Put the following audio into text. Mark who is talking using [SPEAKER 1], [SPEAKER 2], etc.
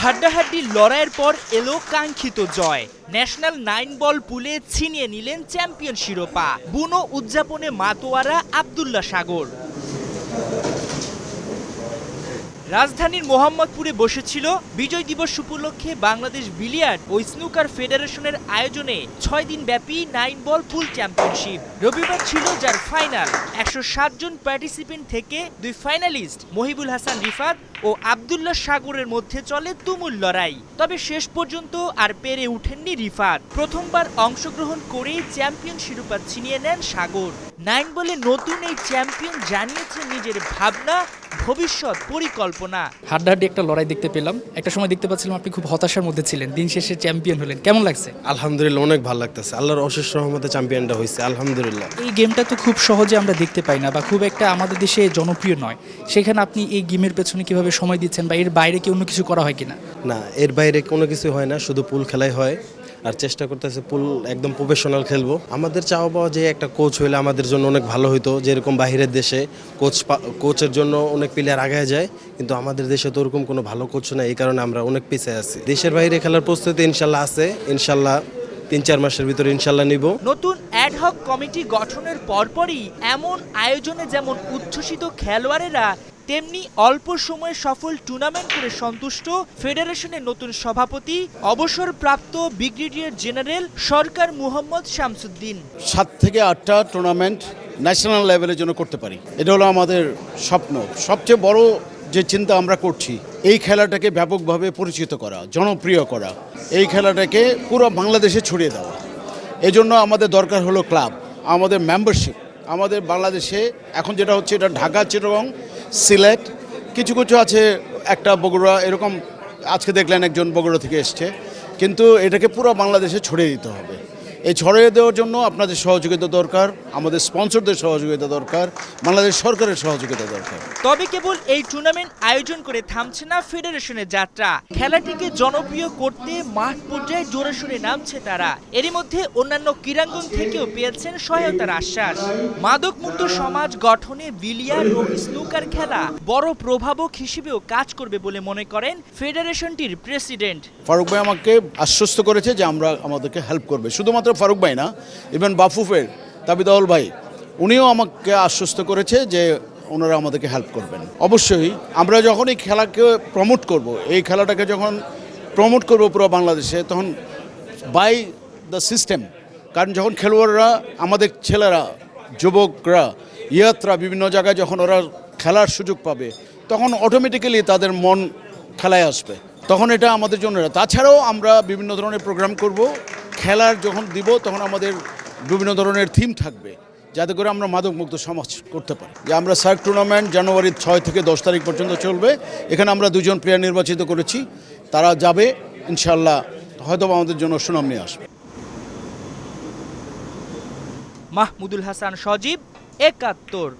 [SPEAKER 1] হাড্ডাহাড্ডি লড়াইয়ের পর এলো কাঙ্ক্ষিত জয়। ন্যাশনাল 9 বল পুলে ছিনিয়ে নিলেন চ্যাম্পিয়ন শিরোপা। বুনো উদযাপনে মাতোয়ারা আব্দুল্লাহ সাগর। রাজধানীর মোহাম্মদপুরে বসেছিল বিজয় দিবস উপলক্ষে বাংলাদেশ বিলিয়ার্ড ও স্নুকার ফেডারেশনের আয়োজনে 6 দিন ব্যাপী 9 বল পুল চ্যাম্পিয়নশিপ। রবিবার ছিল যার ফাইনাল। 107 জন পার্টিসিপেন্ট থেকে 2 ফাইনালিস্ট মহিবুল হাসান রিফাত ও আব্দুল্লাহ সাগরের মধ্যে চলে তুমুল লড়াই। তবে শেষ পর্যন্ত আর পেরে উঠেননি রিফাত। প্রথমবার অংশগ্রহণ করেই চ্যাম্পিয়ন শিরোপা ছিনিয়ে নেন সাগর। 9 বলে নতুন এই চ্যাম্পিয়ন জানিয়েছেন নিজের ভাবনা, ভবিষ্যৎ পরিকল্পনা।
[SPEAKER 2] হাড্ডাহাড্ডি একটা লড়াই দেখতে পেলাম। একটা সময় দেখতে পাচ্ছিলাম আপনি খুব হতাশার মধ্যে ছিলেন, দিন শেষে চ্যাম্পিয়ন হলেন, কেমন লাগছে?
[SPEAKER 3] আলহামদুলিল্লাহ, অনেক ভালো লাগতেছে। আল্লাহর অশেষ রহমতে চ্যাম্পিয়নটা হয়েছে, আলহামদুলিল্লাহ।
[SPEAKER 2] এই গেমটা তো খুব সহজে আমরা দেখতে পাই না বা খুব একটা আমাদের দেশে জনপ্রিয় নয়। সেখানে আপনি এই গেমের পেছনে কিভাবে সময় দিচ্ছেন বা এর বাইরে কি অন্য কিছু করা হয় কিনা?
[SPEAKER 3] না, এর বাইরে কোনো কিছু হয় না, শুধু পুল খেলাই হয়। আর চেষ্টা করতেছে পুল একদম প্রফেশনাল খেলবো। আমাদের চাওয়া পাওয়া যে একটা কোচ হইলে আমাদের জন্য অনেক ভালো হতো। যেরকম বাহিরের দেশে কোচের জন্য অনেক প্লেয়ার আগায় যায়, কিন্তু আমাদের দেশে তো ওরকম কোনো ভালো কোচ না। এই কারণে আমরা অনেক পিছিয়ে আছি। দেশের বাইরে খেলার প্রস্তুতি ইনশাল্লাহ আছে, ইনশাল্লাহ 3-4 মাসের ভিতরে ইনশাল্লাহ নিব।
[SPEAKER 1] নতুন অ্যাডহক কমিটি গঠনের পরপরই এমন আয়োজনে যেমন উচ্ছ্বসিত খেলোয়াড়েরা, তেমনি অল্প সময়ে সফল টুর্নামেন্ট করে সন্তুষ্ট ফেডারেশনের নতুন সভাপতি অবসরপ্রাপ্ত ব্রিগেডিয়ার জেনারেল সরকার মুহম্মদ শামসুদ্দিন।
[SPEAKER 4] 7 থেকে 8টা টুর্নামেন্ট ন্যাশনাল লেভেলের জন্য করতে পারি, এটা হলো আমাদের স্বপ্ন। সবচেয়ে বড় যে চিন্তা আমরা করছি, এই খেলাটাকে ব্যাপকভাবে পরিচিত করা, জনপ্রিয় করা, এই খেলাটাকে পুরো বাংলাদেশে ছড়িয়ে দেওয়া। এই জন্য আমাদের দরকার হলো ক্লাব, আমাদের মেম্বারশিপ। আমাদের বাংলাদেশে এখন যেটা হচ্ছে, এটা ঢাকা, চিটাগং, সিলেট, কিছু কিছু আছে, একটা বগুড়া, এরকম আজকে দেখলেন একজন বগুড়া থেকে এসছে। কিন্তু এটাকে পুরো বাংলাদেশে ছড়িয়ে দিতে হবে। এই ছড়িয়ে দেওয়ার জন্য আপনাদের সহযোগিতা দরকার, আমাদের স্পন্সরদের সহযোগিতা দরকার, বাংলাদেশ সরকারের সহযোগিতা দরকার।
[SPEAKER 1] তবে কেবল এই টুর্নামেন্ট আয়োজন করে থামছে না ফেডারেশনের যাত্রা। খেলাটিকে জনপ্রিয় করতে মাঠ পর্যায়ে জোরেশোরে নামছে তারা। এরই মধ্যে অন্যান্য ক্রীড়াঙ্গন থেকেও পেয়েছেন সহায়তার আশ্বাস। মাদকমুক্ত সমাজ গঠনে বিলিয়ার্ড ও স্নুকার খেলা বড় প্রভাবক হিসেবেও কাজ করবে বলে মনে করেন ফেডারেশনটির প্রেসিডেন্ট
[SPEAKER 4] ফারুক ভাই আমাকে আশ্বস্ত করেছে যে আমাদেরকে হেল্প করবে। শুধুমাত্র ফারুক ভাই না, ইভেন বাফুফের তাবিদাউল ভাই, উনিও আমাকে আশ্বস্ত করেছে যে ওনারা আমাদেরকে হেল্প করবেন। অবশ্যই আমরা যখন এই খেলাকে প্রমোট করব, এই খেলাটাকে যখন প্রমোট করব পুরো বাংলাদেশে, তখন বাই দ্য সিস্টেম, কারণ যখন খেলোয়াড়রা, আমাদের ছেলেরা, যুবকরা, ইয়াত্রা বিভিন্ন জায়গায় যখন ওরা খেলার সুযোগ পাবে, তখন অটোমেটিক্যালি তাদের মন খেলায় আসবে। তখন এটা আমাদের জন্য। তাছাড়াও আমরা বিভিন্ন ধরনের প্রোগ্রাম করব। খেলার যখন দিব, তখন আমাদের বিভিন্ন ধরনের থিম থাকবে, যাতে করে আমরা মাদকমুক্ত সমাজ করতে পারি। যে আমরা সার্ক টুর্নামেন্ট জানুয়ারির 6 থেকে 10 তারিখ পর্যন্ত চলবে। এখানে আমরা 2 জন প্লেয়ার নির্বাচিত করেছি, তারা যাবে ইনশাল্লাহ, হয়তো আমাদের জন্য সুনাম নিয়ে আসবে।
[SPEAKER 1] মাহমুদুল হাসান সজীব, 71।